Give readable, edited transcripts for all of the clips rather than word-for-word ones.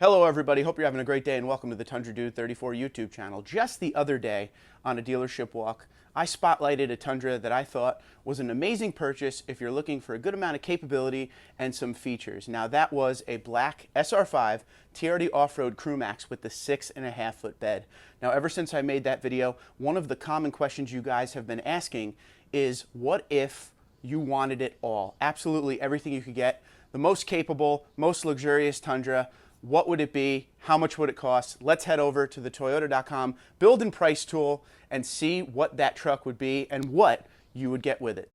Hello everybody, hope you're having a great day and welcome to the Tundra Dude 34 YouTube channel. Just the other day on a dealership walk, I spotlighted a Tundra that I thought was an amazing purchase if you're looking for a good amount of capability and some features. Now that was a black SR5 TRD Off-Road Crew Max with the 6.5 foot bed. Now ever since I made that video, one of the common questions you guys have been asking is what if you wanted it all? Absolutely everything you could get, the most capable, most luxurious Tundra. What would it be? How much would it cost? Let's head over to the Toyota.com build and price tool and see what that truck would be and what you would get with it.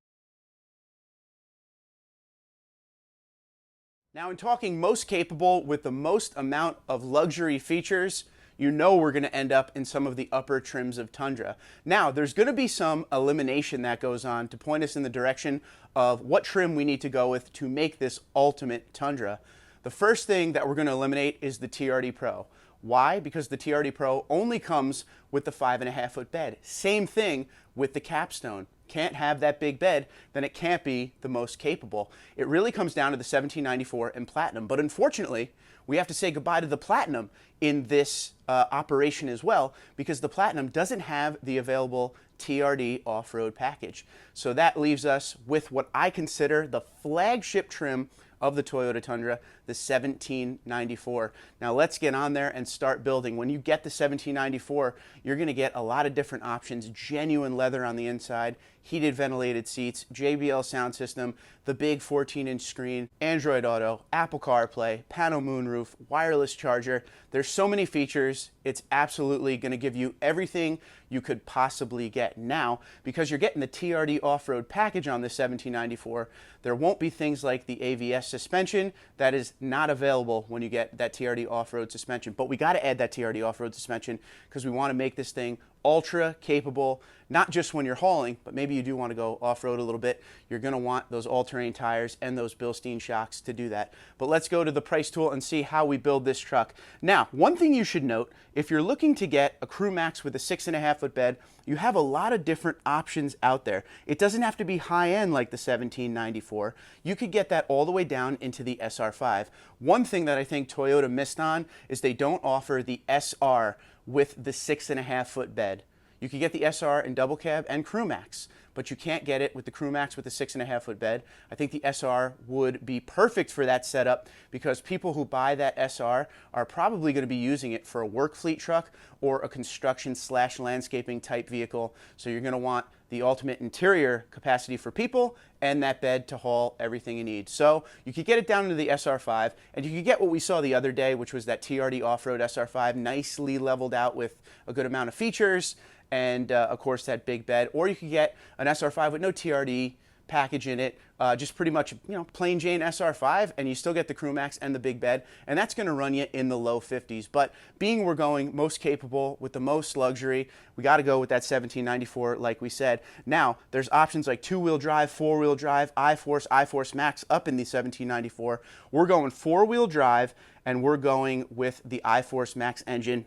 Now, in talking most capable with the most amount of luxury features, you know we're going to end up in some of the upper trims of Tundra. Now, there's going to be some elimination that goes on to point us in the direction of what trim we need to go with to make this ultimate Tundra. The first thing that we're going to eliminate is the TRD Pro. Why? Because the TRD Pro only comes with the 5.5 foot bed. Same thing with the capstone. Can't have that big bed, then it can't be the most capable. It really comes down to the 1794 and Platinum. But unfortunately, we have to say goodbye to the Platinum in this operation as well, because the Platinum doesn't have the available TRD off-road package. So that leaves us with what I consider the flagship trim of the Toyota Tundra, the 1794. Now let's get on there and start building. When you get the 1794, you're going to get a lot of different options. Genuine leather on the inside, heated ventilated seats, JBL sound system, the big 14-inch screen, Android Auto, Apple CarPlay, panel moonroof, wireless charger. There's so many features. It's absolutely going to give you everything you could possibly get. Now, because you're getting the TRD off-road package on the 1794, there won't be things like the AVS suspension. That is not available when you get that TRD off-road suspension. But we got to add that TRD off-road suspension because we want to make this thing ultra capable, not just when you're hauling, but maybe you do want to go off-road a little bit. You're going to want those all-terrain tires and those Bilstein shocks to do that. But let's go to the price tool and see how we build this truck. Now, one thing you should note, if you're looking to get a Crew Max with a 6.5 foot bed, you have a lot of different options out there. It doesn't have to be high-end like the 1794. You could get that all the way down into the SR5. One thing that I think Toyota missed on is they don't offer the SR with the 6.5 foot bed. You can get the SR in double cab and Crew Max, but you can't get it with the Crew Max with the 6.5 foot bed. I think the SR would be perfect for that setup because people who buy that SR are probably going to be using it for a work fleet truck or a construction / landscaping type vehicle. So you're going to want the ultimate interior capacity for people and that bed to haul everything you need. So you could get it down into the SR5 and you could get what we saw the other day, which was that TRD off-road SR5, nicely leveled out with a good amount of features and of course that big bed. Or you could get an SR5 with no TRD package in it, just pretty much, plain Jane SR5, and you still get the Crew Max and the big bed, and that's going to run you in the low 50s. But being we're going most capable with the most luxury, we got to go with that 1794 like we said. Now, there's options like 2-wheel drive, 4-wheel drive, iForce Max up in the 1794. We're going 4-wheel drive, and we're going with the iForce Max engine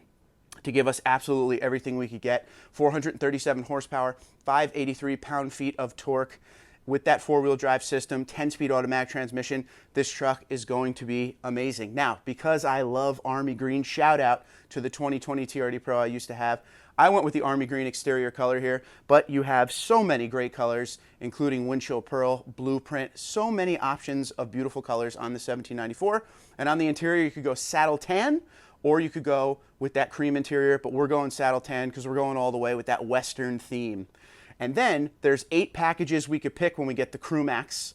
to give us absolutely everything we could get. 437 horsepower, 583 pound-feet of torque. With that 4-wheel drive system, 10-speed automatic transmission, this truck is going to be amazing. Now, because I love Army Green, shout out to the 2020 TRD Pro I used to have. I went with the Army Green exterior color here, but you have so many great colors, including Windshield Pearl, Blueprint, so many options of beautiful colors on the 1794. And on the interior, you could go saddle tan, or you could go with that cream interior, but we're going saddle tan because we're going all the way with that Western theme. And then there's 8 packages we could pick when we get the Crew Max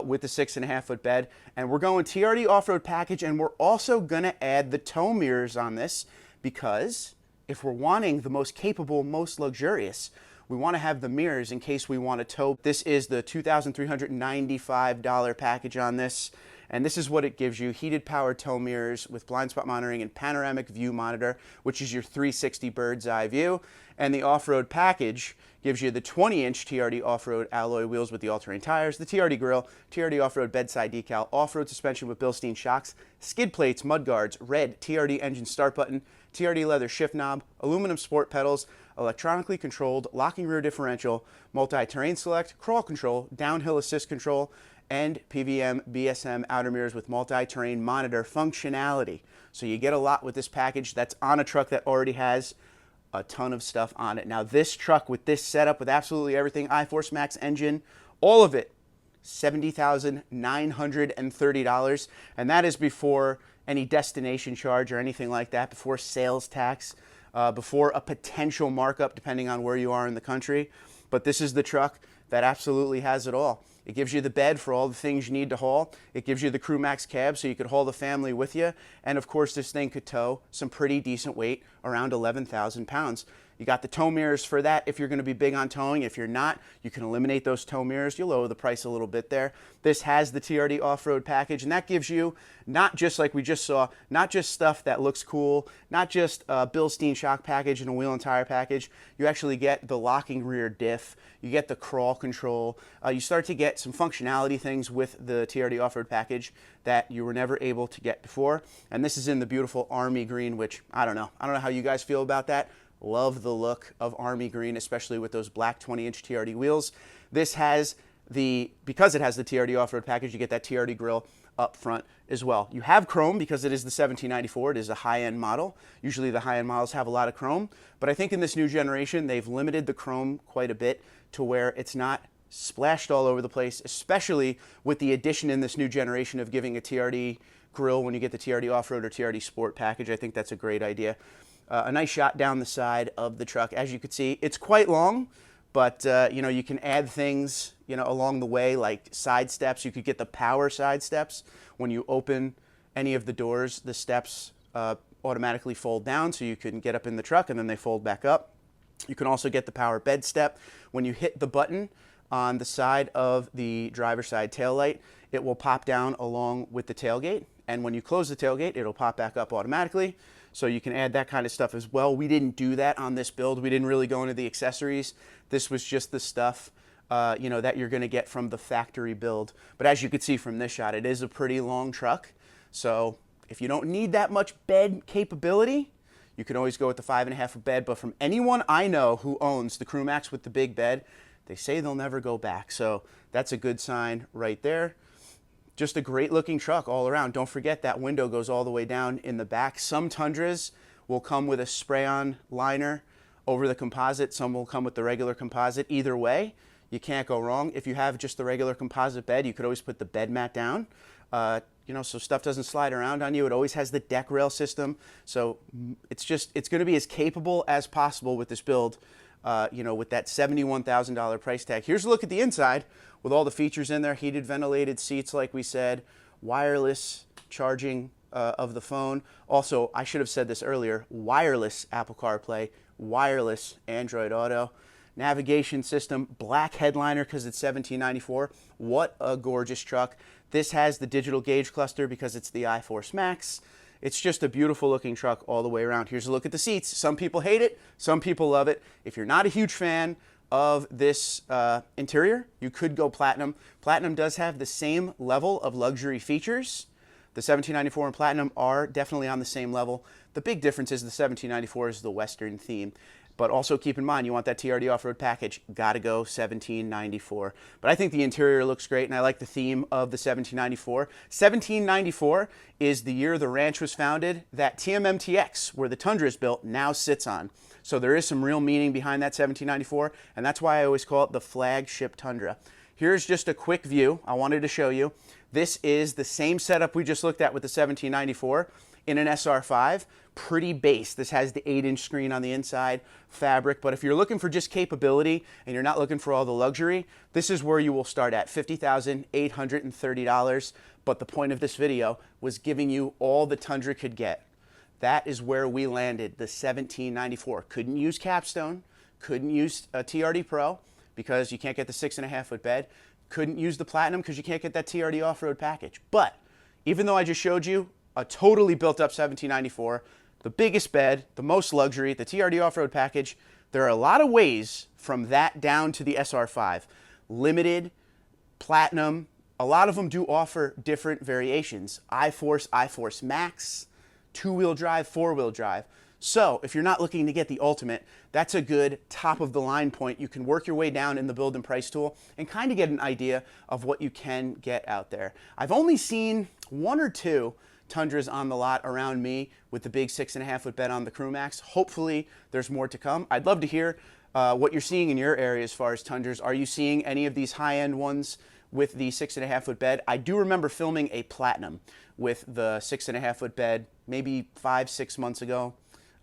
with the 6.5 foot bed. And we're going TRD off-road package, and we're also going to add the tow mirrors on this because if we're wanting the most capable, most luxurious, we want to have the mirrors in case we want to tow. This is the $2,395 package on this. And this is what it gives you: heated power tow mirrors with blind spot monitoring and panoramic view monitor, which is your 360 bird's eye view. And the off-road package gives you the 20-inch TRD off-road alloy wheels with the all-terrain tires, the TRD grill, TRD off-road bedside decal, off-road suspension with Bilstein shocks, skid plates, mud guards, red TRD engine start button, TRD leather shift knob, aluminum sport pedals, electronically controlled locking rear differential, multi-terrain select, crawl control, downhill assist control, and PVM BSM outer mirrors with multi-terrain monitor functionality. So you get a lot with this package that's on a truck that already has a ton of stuff on it. Now this truck with this setup, with absolutely everything, iForce Max engine, all of it, $70,930. And that is before any destination charge or anything like that, before sales tax, before a potential markup depending on where you are in the country. But this is the truck that absolutely has it all. It gives you the bed for all the things you need to haul. It gives you the Crew Max cab so you could haul the family with you. And of course, this thing could tow some pretty decent weight, around 11,000 pounds. You got the tow mirrors for that if you're going to be big on towing. If you're not, you can eliminate those tow mirrors. You'll lower the price a little bit there. This has the TRD off-road package, and that gives you not just like we just saw, not just stuff that looks cool, not just a Bilstein shock package and a wheel and tire package. You actually get the locking rear diff. You get the crawl control. You start to get some functionality things with the TRD off-road package that you were never able to get before. And this is in the beautiful army green, which I don't know how you guys feel about that. Love the look of army green, especially with those black 20-inch TRD wheels. This has because it has the TRD off-road package, you get that TRD grille up front as well. You have chrome because it is the 1794. It is a high-end model. Usually the high-end models have a lot of chrome, but I think in this new generation, they've limited the chrome quite a bit to where it's not splashed all over the place, especially with the addition in this new generation of giving a TRD grille when you get the TRD off-road or TRD sport package. I think that's a great idea. A nice shot down the side of the truck. As you can see, it's quite long, but you can add things along the way, like side steps. You could get the power side steps. When you open any of the doors, the steps automatically fold down so you can get up in the truck and then they fold back up. You can also get the power bed step. When you hit the button on the side of the driver's side taillight, it will pop down along with the tailgate. And when you close the tailgate, it'll pop back up automatically. So you can add that kind of stuff as well. We didn't do that on this build. We didn't really go into the accessories. This was just the stuff that you're going to get from the factory build. But as you can see from this shot, it is a pretty long truck. So if you don't need that much bed capability, you can always go with the 5.5 bed. But from anyone I know who owns the Crew Max with the big bed, they say they'll never go back. So that's a good sign right there. Just a great looking truck all around. Don't forget that window goes all the way down in the back. Some Tundras will come with a spray-on liner over the composite. Some will come with the regular composite. Either way, you can't go wrong. If you have just the regular composite bed, you could always put the bed mat down, so stuff doesn't slide around on you. It always has the deck rail system. So it's going to be as capable as possible with this build, with that $71,000 price tag. Here's a look at the inside with all the features in there. Heated, ventilated seats, like we said, wireless charging of the phone. Also, I should have said this earlier, wireless Apple CarPlay, wireless Android Auto. Navigation system, black headliner because it's $17.94. What a gorgeous truck. This has the digital gauge cluster because it's the iForce Max. It's just a beautiful looking truck all the way around. Here's a look at the seats. Some people hate it, some people love it. If you're not a huge fan of this interior, you could go Platinum. Platinum does have the same level of luxury features. The 1794 and Platinum are definitely on the same level. The big difference is the 1794 is the Western theme. But also keep in mind, you want that TRD off-road package, gotta go 1794. But I think the interior looks great, and I like the theme of the 1794. 1794 is the year the ranch was founded that TMMTX, where the Tundra is built, now sits on. So there is some real meaning behind that 1794, and that's why I always call it the flagship Tundra. Here's just a quick view I wanted to show you. This is the same setup we just looked at with the 1794 in an SR5. Pretty base. This has the 8-inch screen on the inside, fabric, but if you're looking for just capability and you're not looking for all the luxury, this is where you will start at, $50,830. But the point of this video was giving you all the Tundra could get. That is where we landed, the 1794. Couldn't use capstone, couldn't use a TRD Pro because you can't get the 6.5-foot bed, couldn't use the Platinum because you can't get that TRD off-road package. But even though I just showed you a totally built-up 1794, the biggest bed, the most luxury, the TRD off-road package, there are a lot of ways from that down to the SR5. Limited, Platinum, a lot of them do offer different variations. iForce, iForce Max, 2-wheel drive, 4-wheel drive. So if you're not looking to get the ultimate, that's a good top-of-the-line point. You can work your way down in the build and price tool and kind of get an idea of what you can get out there. I've only seen one or two Tundras on the lot around me with the big 6.5 foot bed on the Crewmax. Hopefully there's more to come. I'd love to hear what you're seeing in your area as far as Tundras. Are you seeing any of these high-end ones with the 6.5 foot bed? I do remember filming a Platinum with the 6.5 foot bed maybe 5-6 months ago.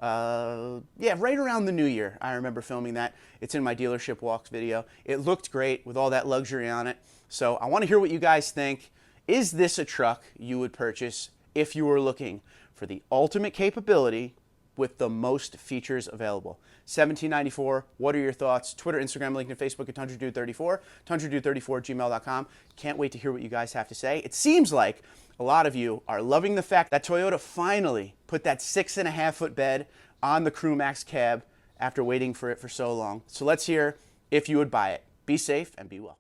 Yeah, right around the new year, I remember filming that. It's in my dealership walks video. It looked great with all that luxury on it. So I want to hear what you guys think. Is this a truck you would purchase if you were looking for the ultimate capability with the most features available? $17.94. What are your thoughts? Twitter, Instagram, LinkedIn, Facebook at TundraDude34, TundraDude34@gmail.com. Can't wait to hear what you guys have to say. It seems like a lot of you are loving the fact that Toyota finally put that 6.5 foot bed on the Crewmax cab after waiting for it for so long. So let's hear if you would buy it. Be safe and be well.